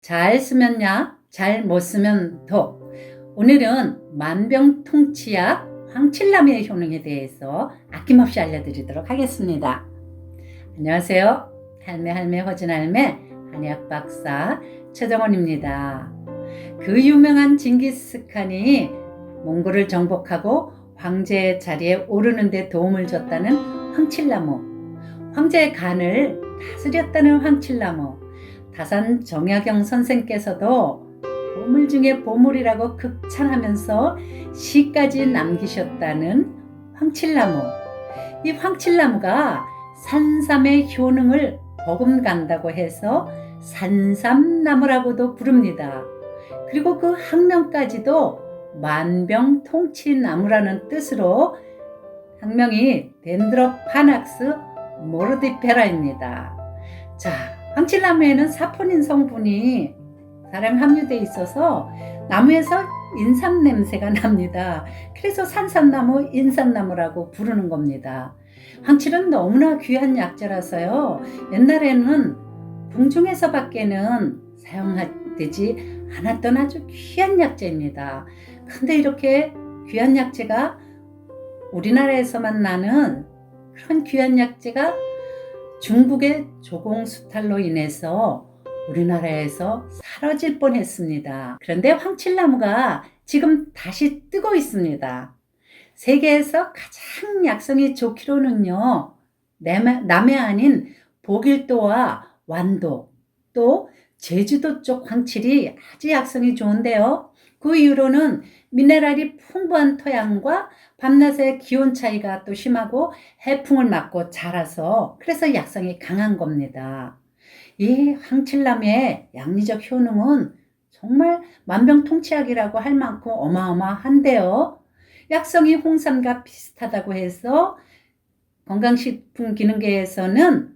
잘 쓰면 약, 잘 못 쓰면 독. 오늘은 만병통치약 황칠나무의 효능에 대해서 아낌없이 알려드리도록 하겠습니다. 안녕하세요. 할매 허진할매 한의학박사 최정원입니다. 그 유명한 징기스칸이 몽골을 정복하고 황제의 자리에 오르는 데 도움을 줬다는 황칠나무, 황제의 간을 다스렸다는 황칠나무, 다산 정약용 선생께서도 보물 중에 보물이라고 극찬하면서 시까지 남기셨다는 황칠나무. 이 황칠나무가 산삼의 효능을 버금간다고 해서 산삼나무라고도 부릅니다. 그리고 그 학명까지도 만병통치나무라는 뜻으로 학명이 덴드로파낙스 모르디페라입니다. 자, 황칠나무에는 사포닌 성분이 다량 함유되어 있어서 나무에서 인삼 냄새가 납니다. 그래서 산삼나무, 인삼나무라고 부르는 겁니다. 황칠은 너무나 귀한 약재라서요. 옛날에는 궁중에서 밖에는 사용되지 않았던 아주 귀한 약재입니다. 근데 이렇게 귀한 약재가 우리나라에서만 나는 그런 귀한 약재가 중국의 조공수탈로 인해서 우리나라에서 사라질 뻔했습니다. 그런데 황칠나무가 지금 다시 뜨고 있습니다. 세계에서 가장 약성이 좋기로는요, 남해 아닌 보길도와 완도, 또 제주도 쪽 황칠이 아주 약성이 좋은데요. 그 이유로는 미네랄이 풍부한 토양과 밤낮의 기온 차이가 또 심하고 해풍을 맞고 자라서 그래서 약성이 강한 겁니다. 이 황칠나무의 양리적 효능은 정말 만병통치약이라고 할 만큼 어마어마한데요. 약성이 홍삼과 비슷하다고 해서 건강식품기능계에서는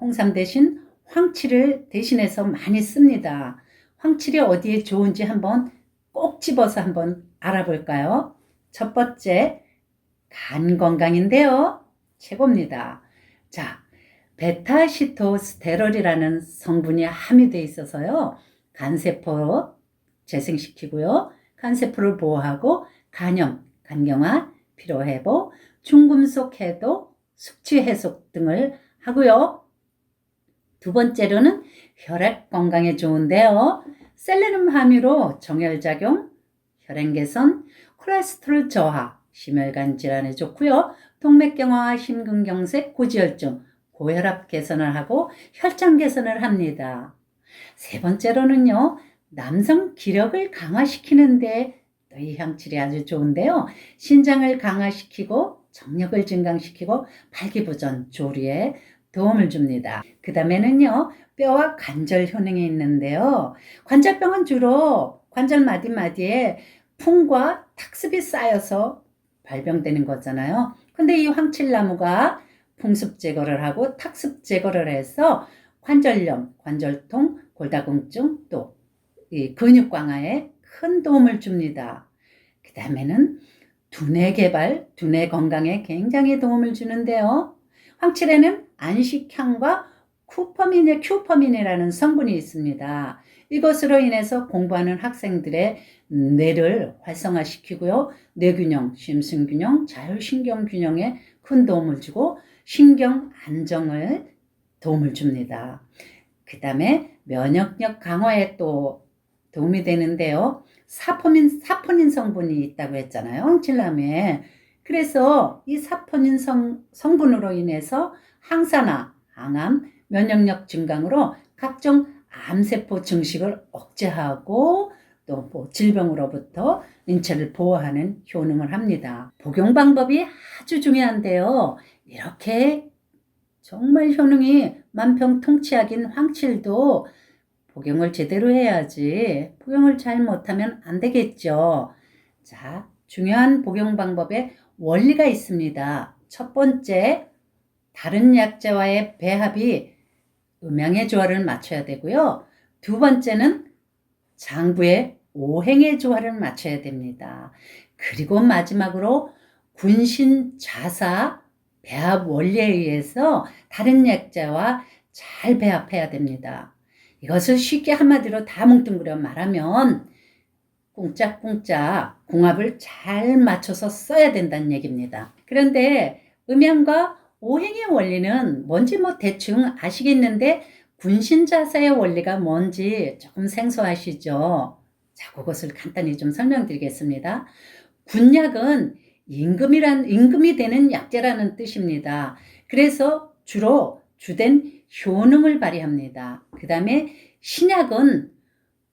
홍삼 대신 황칠을 대신해서 많이 씁니다. 황칠이 어디에 좋은지 한번 꼭 집어서 한번 알아볼까요? 첫 번째, 간 건강인데요. 최고입니다. 자, 베타시토스테롤이라는 성분이 함유되어 있어서요. 간세포 재생시키고요. 간세포를 보호하고 간염, 간경화, 피로회복, 중금속 해독, 숙취 해소 등을 하고요. 두 번째로는 혈액 건강에 좋은데요. 셀레늄 함유로 정혈작용, 혈행 개선, 콜레스테롤 저하, 심혈관 질환에 좋고요. 동맥경화와 심근경색, 고지혈증, 고혈압 개선을 하고 혈장 개선을 합니다. 세 번째로는요, 남성 기력을 강화시키는데 이 황칠이 아주 좋은데요. 신장을 강화시키고 정력을 증강시키고 발기부전, 조리에 도움을 줍니다. 그 다음에는요, 뼈와 관절 효능이 있는데요. 관절병은 주로 관절 마디마디에 풍과 탁습이 쌓여서 발병되는 거잖아요. 근데 이 황칠나무가 풍습 제거를 하고 탁습 제거를 해서 관절염, 관절통, 골다공증, 또 이 근육 강화에 큰 도움을 줍니다. 그 다음에는 두뇌 개발, 두뇌 건강에 굉장히 도움을 주는데요. 황칠에는 안식향과 큐퍼민이라는 성분이 있습니다. 이것으로 인해서 공부하는 학생들의 뇌를 활성화시키고요. 뇌균형, 심신균형, 자율신경균형에 큰 도움을 주고 신경 안정을 도움을 줍니다. 그 다음에 면역력 강화에 또 도움이 되는데요. 사포닌 성분이 있다고 했잖아요. 황칠나무에. 그래서 이 사포닌 성분으로 인해서 항산화, 항암, 면역력 증강으로 각종 암세포 증식을 억제하고 또 뭐 질병으로부터 인체를 보호하는 효능을 합니다. 복용 방법이 아주 중요한데요. 이렇게 정말 효능이 만병통치약인 황칠도 복용을 제대로 해야지 복용을 잘 못하면 안 되겠죠. 자, 중요한 복용 방법에 원리가 있습니다. 첫 번째, 다른 약재와의 배합이 음양의 조화를 맞춰야 되고요. 두 번째는 장부의 오행의 조화를 맞춰야 됩니다. 그리고 마지막으로 군신자사 배합 원리에 의해서 다른 약재와 잘 배합해야 됩니다. 이것을 쉽게 한마디로 다 뭉뚱그려 말하면 꿍짝꿍짝 궁합을 잘 맞춰서 써야 된다는 얘기입니다. 그런데 음양과 오행의 원리는 뭔지 대충 아시겠는데 군신자사의 원리가 뭔지 조금 생소하시죠? 자, 그것을 간단히 좀 설명드리겠습니다. 군약은 임금이 되는 약재라는 뜻입니다. 그래서 주로 주된 효능을 발휘합니다. 그 다음에 신약은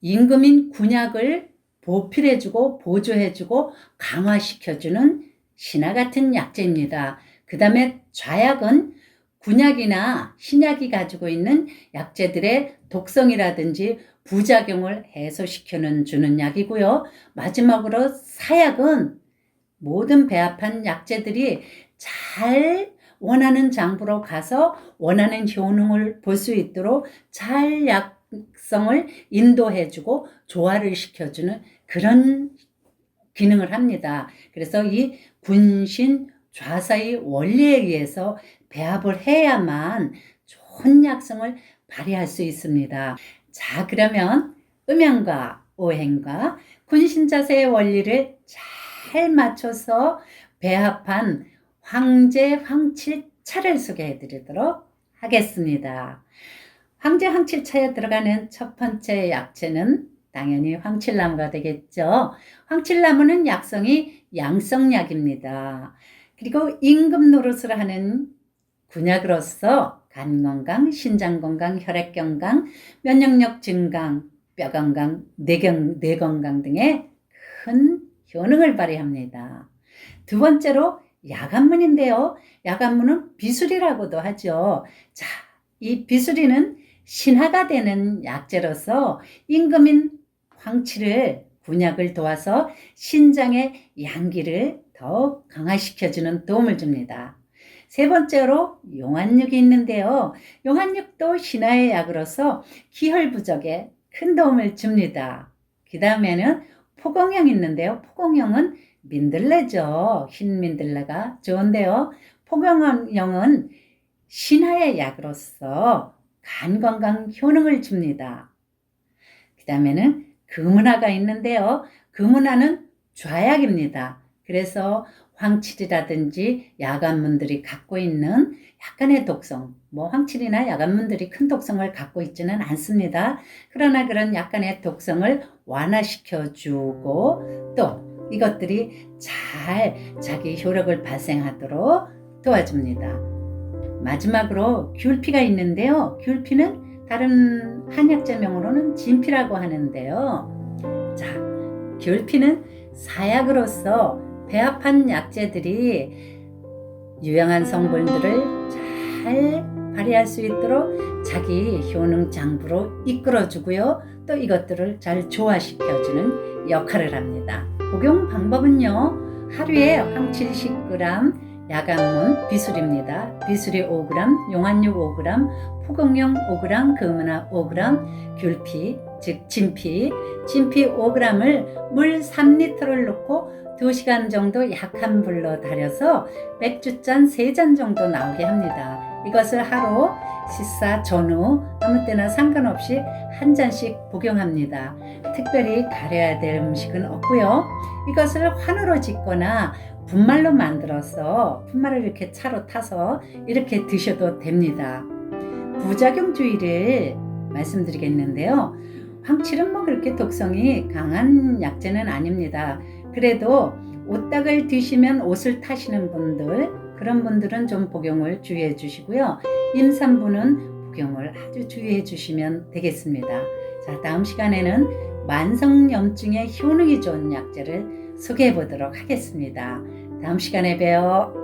임금인 군약을 보필해주고 보조해주고 강화시켜주는 신화 같은 약재입니다. 그 다음에 좌약은 군약이나 신약이 가지고 있는 약재들의 독성이라든지 부작용을 해소시켜 주는 약이고요. 마지막으로 사약은 모든 배합한 약재들이 잘 원하는 장부로 가서 원하는 효능을 볼 수 있도록 잘 약성을 인도해주고 조화를 시켜주는 그런 기능을 합니다. 그래서 이 군신 좌사의 원리에 의해서 배합을 해야만 좋은 약성을 발휘할 수 있습니다. 자, 그러면 음양과 오행과 군신자세의 원리를 잘 맞춰서 배합한 황제 황칠차를 소개해 드리도록 하겠습니다. 황제 황칠차에 들어가는 첫 번째 약재는 당연히 황칠나무가 되겠죠. 황칠나무는 약성이 양성약입니다. 그리고 임금 노릇을 하는 군약으로서 간 건강, 신장 건강, 혈액 건강, 면역력 증강, 뼈 건강, 뇌 건강 등의 큰 효능을 발휘합니다. 두 번째로 야간문인데요. 야간문은 비수리라고도 하죠. 자, 이 비수리는 신화가 되는 약재로서 임금인 황칠을 군약을 도와서 신장의 양기를 더욱 강화시켜주는 도움을 줍니다. 세 번째로 용한육이 있는데요. 용한육도 신화의 약으로서 기혈 부족에 큰 도움을 줍니다. 그 다음에는 포공형이 있는데요. 포공형은 민들레죠. 흰 민들레가 좋은데요. 포공형은 신화의 약으로서 간 건강 효능을 줍니다. 그 다음에는 금은화가 있는데요. 금은화는 좌약입니다. 그래서 황칠이라든지 야간문들이 갖고 있는 약간의 독성, 황칠이나 야간문들이 큰 독성을 갖고 있지는 않습니다. 그러나 그런 약간의 독성을 완화시켜주고 또 이것들이 잘 자기 효력을 발생하도록 도와줍니다. 마지막으로 귤피가 있는데요. 귤피는 다른 한약재명으로는 진피라고 하는데요. 자, 귤피는 사약으로서 배합한 약재들이 유용한 성분들을 잘 발휘할 수 있도록 자기 효능 장부로 이끌어주고요. 또 이것들을 잘 조화시켜주는 역할을 합니다. 복용 방법은요. 하루에 황칠 10g, 야간문 비수리입니다. 비수리 5g, 용한육 5g, 포공용 5g, 금은화 5g, 귤피, 즉 진피 5g을 물 3리터를 넣고 2시간 정도 약한 불로 달여서 맥주잔 3잔 정도 나오게 합니다. 이것을 하루 식사 전후 아무 때나 상관없이 한 잔씩 복용합니다. 특별히 가려야 될 음식은 없고요. 이것을 환으로 짓거나 분말로 만들어서 분말을 이렇게 차로 타서 이렇게 드셔도 됩니다. 부작용 주의를 말씀드리겠는데요. 황칠은 그렇게 독성이 강한 약재는 아닙니다. 그래도 오딱을 드시면 옷을 타시는 분들, 그런 분들은 좀 복용을 주의해 주시고요. 임산부는 복용을 아주 주의해 주시면 되겠습니다. 자, 다음 시간에는 만성염증에 효능이 좋은 약재를 소개해 보도록 하겠습니다. 다음 시간에 봬요.